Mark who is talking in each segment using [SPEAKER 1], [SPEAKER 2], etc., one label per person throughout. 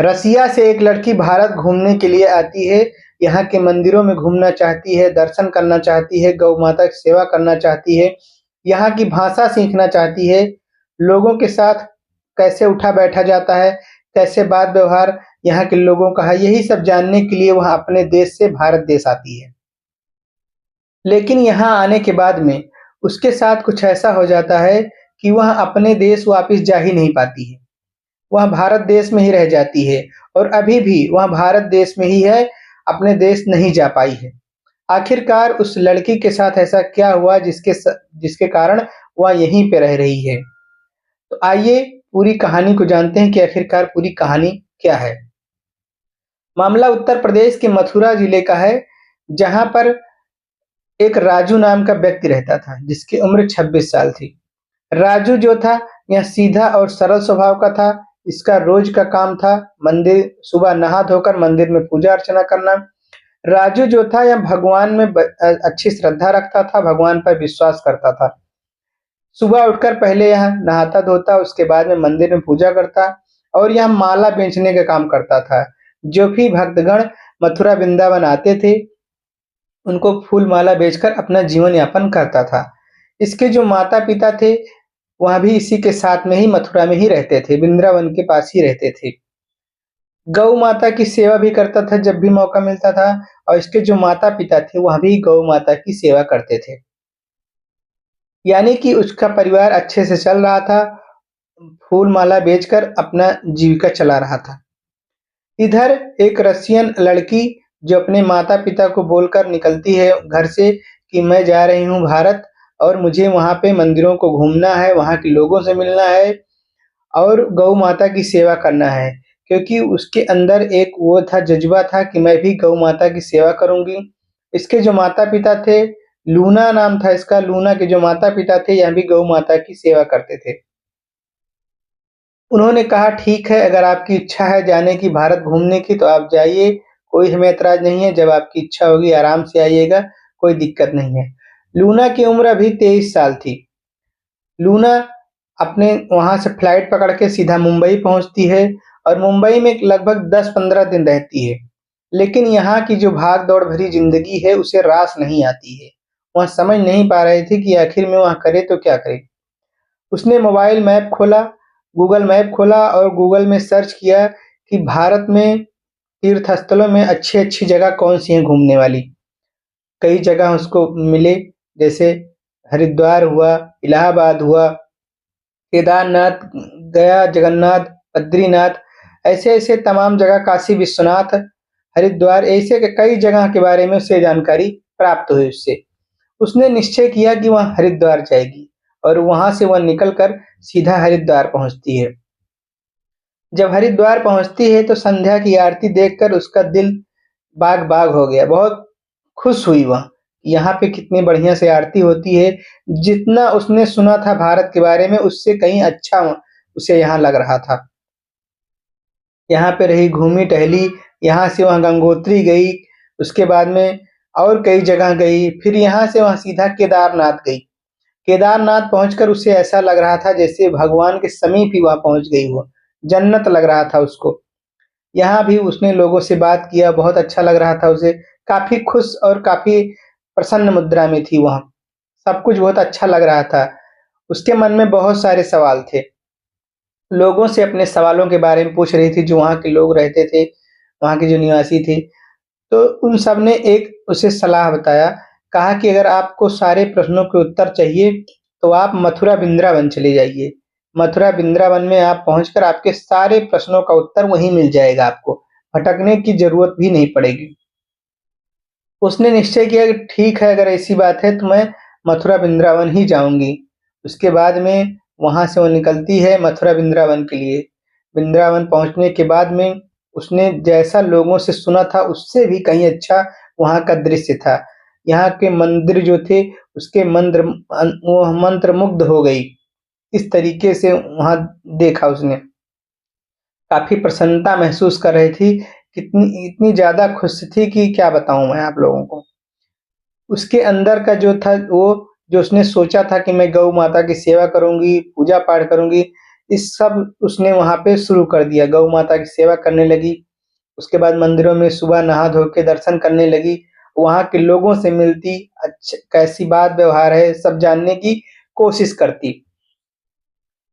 [SPEAKER 1] रसिया से एक लड़की भारत घूमने के लिए आती है। यहाँ के मंदिरों में घूमना चाहती है, दर्शन करना चाहती है, गौ माता की सेवा करना चाहती है, यहाँ की भाषा सीखना चाहती है, लोगों के साथ कैसे उठा-बैठा जाता है, कैसे बात-व्यवहार यहाँ के लोगों का है, यही सब जानने के लिए वह अपने देश से भारत देश आती है। लेकिन यहाँ आने के बाद में उसके साथ कुछ ऐसा हो जाता है कि वह अपने देश वापिस जा ही नहीं पाती है। वह भारत देश में ही रह जाती है और अभी भी वह भारत देश में ही है, अपने देश नहीं जा पाई है। आखिरकार उस लड़की के साथ ऐसा क्या हुआ जिसके कारण वह यहीं पे रह रही है? तो आइए पूरी कहानी को जानते हैं कि आखिरकार पूरी कहानी क्या है। मामला उत्तर प्रदेश के मथुरा जिले का है, जहाँ पर एक राजू नाम का व्यक्ति रहता था, जिसकी उम्र 26 साल थी। राजू जो था, यह सीधा और सरल स्वभाव का था। इसका रोज का काम था मंदिर सुबह नहा धोकर मंदिर में पूजा अर्चना करना। राजू जो था यह भगवान में अच्छी श्रद्धा रखता था, भगवान पर विश्वास करता था। सुबह उठकर पहले यह नहाता धोता, उसके बाद में मंदिर में पूजा करता और यह माला बेचने का काम करता था। जो भी भक्तगण मथुरा वृंदावन आते थे, उनको फूल माला बेचकर अपना जीवन यापन करता था। इसके जो माता-पिता थे, वह भी इसी के साथ में ही मथुरा में ही रहते थे, वृंदावन के पास ही रहते थे। गौ माता की सेवा भी करता था जब भी मौका मिलता था और इसके जो माता-पिता थे, वह भी गौ माता की सेवा करते थे। यानी कि उसका परिवार अच्छे से चल रहा था, फूल माला बेचकर अपना जीविका चला रहा था। इधर एक रसियन लड़की जो अपने माता-पिता को बोलकर निकलती है घर से कि मैं जा रही हूँ भारत और मुझे वहाँ पे मंदिरों को घूमना है, वहाँ के लोगों से मिलना है और गौ माता की सेवा करना है। क्योंकि उसके अंदर एक वो था जज़्बा था कि मैं भी गौ माता की सेवा करूँगी। इसके जो माता-पिता थे, लूना नाम था इसका, लूना के जो माता-पिता थे, यह भी गौ माता की सेवा करते थे। उन्होंने कहा ठीक है, अगर आपकी इच्छा है जाने की भारत घूमने की तो आप जाइए, कोई हमें ऐतराज़ नहीं है, जब आपकी इच्छा होगी आराम से आइएगा, कोई दिक्कत नहीं है। लूना की उम्र अभी 23 साल थी। लूना अपने वहाँ से फ्लाइट पकड़ के सीधा मुंबई पहुँचती है और मुंबई में लगभग 10-15 दिन रहती है। लेकिन यहाँ की जो भाग-दौड़ भरी ज़िंदगी है, उसे रास नहीं आती है। वह समझ नहीं पा रही थी कि आखिर में वह करे तो क्या करे? उसने मोबाइल मैप खोला, गूगल मैप खोला और गूगल में सर्च किया कि भारत में तीर्थ स्थलों में अच्छी-अच्छी जगह कौन-सी हैं घूमने वाली। कई जगह उसको मिले, जैसे हरिद्वार हुआ, इलाहाबाद हुआ, केदारनाथ, गया, जगन्नाथ, बद्रीनाथ, ऐसे-ऐसे तमाम जगह काशी विश्वनाथ, हरिद्वार ऐसे के कई जगह के बारे में उसे जानकारी प्राप्त हुई उससे। उसने निश्चय किया कि वह हरिद्वार जाएगी और वहाँ से वह निकलकर सीधा हरिद्वार पहुँचती है। जब हरिद्वार पहुँचती है तो संध्या की आरती देखकर उसका दिल बाग-बाग हो गया, बहुत खुश हुई वह। यहाँ पे कितनी बढ़िया से आरती होती है, जितना उसने सुना था भारत के बारे में उससे कहीं अच्छा उसे यहाँ लग रहा था। यहाँ पे रही, घूमी टहली, यहाँ से वहाँ गंगोत्री गई, उसके बाद में और कई जगह गई, फिर यहाँ से वहाँ सीधा केदारनाथ गई। केदारनाथ पहुँचकर उसे ऐसा लग रहा था जैसे भगवान के समीप ही वह पहुँच गई हो, जन्नत लग रहा था उसको। यहाँ भी उसने लोगों से बात किया, बहुत अच्छा लग रहा था उसे, काफ़ी खुश और काफ़ी प्रसन्न मुद्रा में थी वह। सब कुछ बहुत अच्छा लग रहा था। उसके मन में बहुत सारे सवाल थे। लोगों से अपने सवालों के बारे में पूछ रही थी, जो वहाँ के लोग रहते थे, वहाँ के जो निवासी थे। तो उन सब ने एक उसे सलाह बताया, कहा कि अगर आपको सारे प्रश्नों के उत्तर चाहिए, तो आप मथुरा वृंदावन चले जाइए। मथुरा वृंदावन में आप पहुँचकर आपके सारे प्रश्नों का उत्तर वहीं मिल जाएगा आपको, भटकने की ज़रूरत भी नहीं पड़ेगी। उसने निश्चय किया कि ठीक है, अगर ऐसी बात है तो मैं मथुरा वृंदावन ही जाऊँगी। उसके बाद में वहाँ से वो निकलती है मथुरा वृंदावन के लिए। वृंदावन पहुँचने के बाद में उसने जैसा लोगों से सुना था उससे भी कहीं अच्छा वहाँ का दृश्य था। यहाँ के मंदिर जो थे उसके वो मंत्रमुग्ध हो गई। इस तरीके से वहाँ देखा उसने। काफ़ी प्रसन्नता महसूस कर रही थी, कितनी इतनी ज़्यादा खुश थी कि क्या बताऊँ मैं आप लोगों को। उसके अंदर का जो था वो जो उसने सोचा था कि मैं गौ माता की सेवा करूँगी, पूजा-पाठ करूँगी, इस सब उसने वहाँ पे शुरू कर दिया। गौ माता की सेवा करने लगी। उसके बाद मंदिरों में सुबह नहा धो के दर्शन करने लगी। वहाँ के लोगों से मिलती, कैसी बात व्यवहार है सब जानने की कोशिश करती।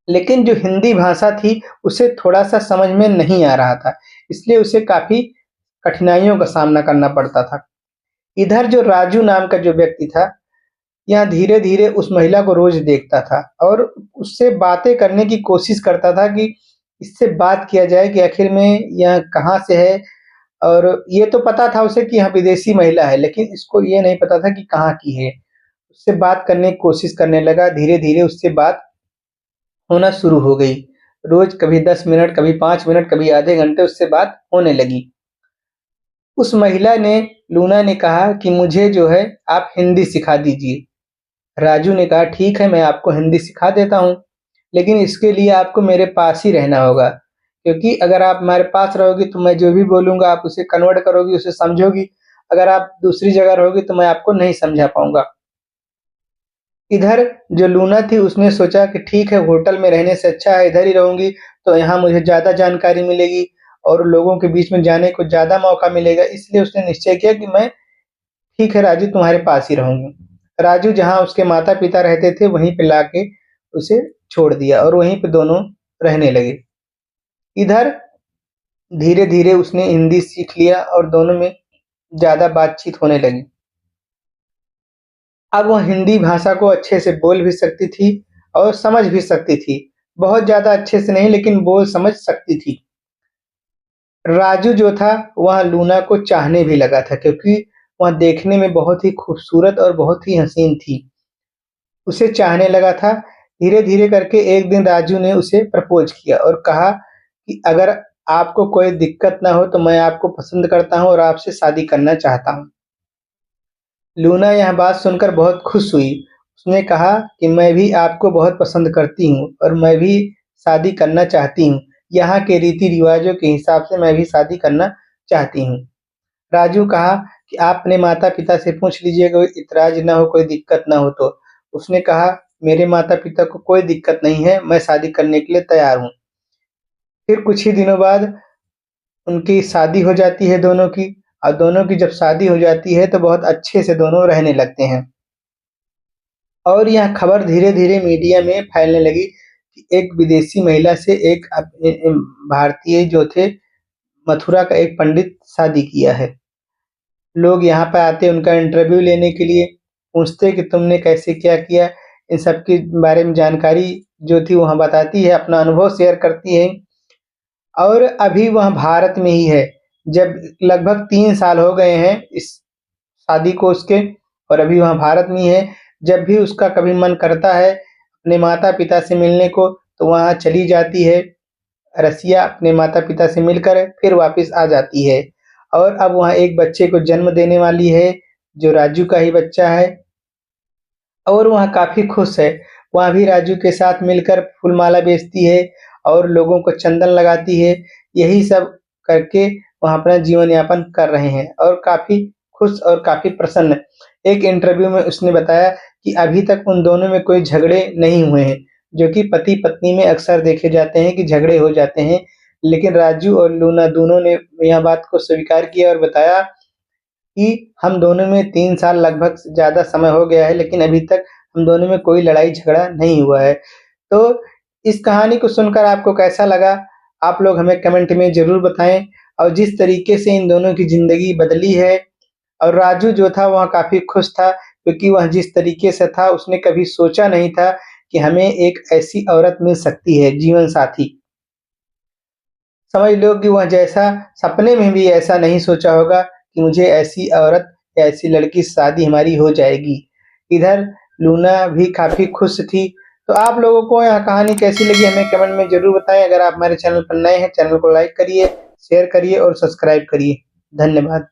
[SPEAKER 1] लेकिन जो हिंदी भाषा थी उसे थोड़ा-सा समझ में नहीं आ रहा था, इसलिए उसे काफ़ी कठिनाइयों का सामना करना पड़ता था। इधर जो राजू नाम का जो व्यक्ति था, यह धीरे-धीरे उस महिला को रोज़ देखता था और उससे बातें करने की कोशिश करता था कि इससे बात किया जाए कि आखिर में यह कहाँ से है। और ये तो पता था उसे कि यह विदेशी महिला है, लेकिन इसको ये नहीं पता था कि कहाँ की है। उससे बात करने की कोशिश करने लगा, धीरे-धीरे उससे बात होना शुरू हो गई। रोज़ कभी 10 मिनट, कभी 5 मिनट, कभी आधे घंटे उससे बात होने लगी। उस महिला ने लूना ने कहा कि मुझे जो है आप हिंदी सिखा दीजिए। राजू ने कहा ठीक है मैं आपको हिंदी सिखा देता हूँ, लेकिन इसके लिए आपको मेरे पास ही रहना होगा। क्योंकि अगर आप हमारे पास रहोगी तो मैं जो भी बोलूँगा आप उसे कन्वर्ट करोगी, उसे समझोगी। अगर आप दूसरी जगह रहोगी तो मैं आपको नहीं समझा पाऊँगा। इधर जो लूना थी उसने सोचा कि ठीक है होटल में रहने से अच्छा है इधर ही रहूँगी, तो यहाँ मुझे ज़्यादा जानकारी मिलेगी और लोगों के बीच में जाने को ज़्यादा मौका मिलेगा। इसलिए उसने निश्चय किया कि मैं ठीक है राजू तुम्हारे पास ही रहूँगी। राजू जहाँ उसके माता-पिता रहते थे वहीं पे लाके उसे छोड़ दिया और वहीं पे दोनों रहने लगे। इधर धीरे-धीरे उसने हिंदी सीख लिया और दोनों में ज़्यादा बातचीत होने लगी। अब वह हिंदी भाषा को अच्छे से बोल भी सकती थी और समझ भी सकती थी। बहुत ज़्यादा अच्छे से नहीं लेकिन बोल समझ सकती थी। राजू जो था वह लूना को चाहने भी लगा था क्योंकि वह देखने में बहुत ही खूबसूरत और बहुत ही हसीन थी। उसे चाहने लगा था। धीरे-धीरे करके एक दिन राजू ने उसे प्रपोज़ किया और कहा कि अगर आपको कोई दिक्कत ना हो तो मैं आपको पसंद करता हूँ और आपसे शादी करना चाहता हूँ। लूना यह बात सुनकर बहुत खुश हुई। उसने कहा कि मैं भी आपको बहुत पसंद करती हूँ और मैं भी शादी करना चाहती हूँ। यहाँ के रीति-रिवाज़ों के हिसाब से मैं भी शादी करना चाहती हूँ। राजू कहा कि आप अपने माता-पिता से पूछ लीजिए कोई इतराज़ ना हो, कोई दिक्कत ना हो तो। उसने कहा मेरे माता-पिता को कोई दिक्कत नहीं है, मैं शादी करने के लिए तैयार हूँ। फिर कुछ ही दिनों बाद उनकी शादी हो जाती है दोनों की और दोनों की जब शादी हो जाती है तो बहुत अच्छे से दोनों रहने लगते हैं। और यह खबर धीरे-धीरे मीडिया में फैलने लगी कि एक विदेशी महिला से एक भारतीय जो थे मथुरा का एक पंडित शादी किया है। लोग यहाँ पे आते हैं उनका इंटरव्यू लेने के लिए, पूछते कि तुमने कैसे क्या किया? इन सब के बारे में जानकारी जो थी वहाँ बताती है, अपना अनुभव शेयर करती है। और अभी वह भारत में ही है। जब लगभग 3 साल हो गए हैं इस शादी को उसके और अभी वह भारत में ही है। जब भी उसका कभी मन करता है अपने माता-पिता से मिलने को, तो वहाँ चली जाती है। रसिया अपने माता-पिता से मिलकर फिर वापस आ जाती है और अब वहाँ एक बच्चे को जन्म देने वाली है, जो राजू का ही बच्चा है और वहाँ काफ़ी खुश है। वहाँ भी राजू के साथ मिलकर फूल-माला बेचती है और लोगों को चंदन लगाती है। यही सब करके वह अपना जीवन यापन कर रहे हैं और काफ़ी खुश और काफ़ी प्रसन्न। एक इंटरव्यू में उसने बताया कि अभी तक उन दोनों में कोई झगड़े नहीं हुए हैं, जो कि पति-पत्नी में अक्सर देखे जाते हैं कि झगड़े हो जाते हैं। लेकिन राजू और लूना दोनों ने यह बात को स्वीकार किया और बताया कि हम दोनों में 3 साल लगभग ज़्यादा समय हो गया है, लेकिन अभी तक हम दोनों में कोई लड़ाई-झगड़ा नहीं हुआ है। तो इस कहानी को सुनकर आपको कैसा लगा? आप लोग हमें कमेंट में ज़रूर बताएँ और जिस तरीके से इन दोनों की ज़िंदगी बदली है और राजू जो था वह काफ़ी खुश था क्योंकि वह जिस तरीके से था उसने कभी सोचा नहीं था कि हमें एक ऐसी औरत मिल सकती है, जीवन साथी। समझ लो कि वह जैसा सपने में भी ऐसा नहीं सोचा होगा कि मुझे ऐसी औरत या ऐसी लड़की से शादी हमारी हो जाएगी। इधर लूना भी काफ़ी खुश थी। तो आप लोगों को यह कहानी कैसी लगी हमें कमेंट में ज़रूर बताएँ। अगर आप हमारे चैनल पर नए हैं, चैनल को लाइक करिए, शेयर करिए और सब्सक्राइब करिए। धन्यवाद।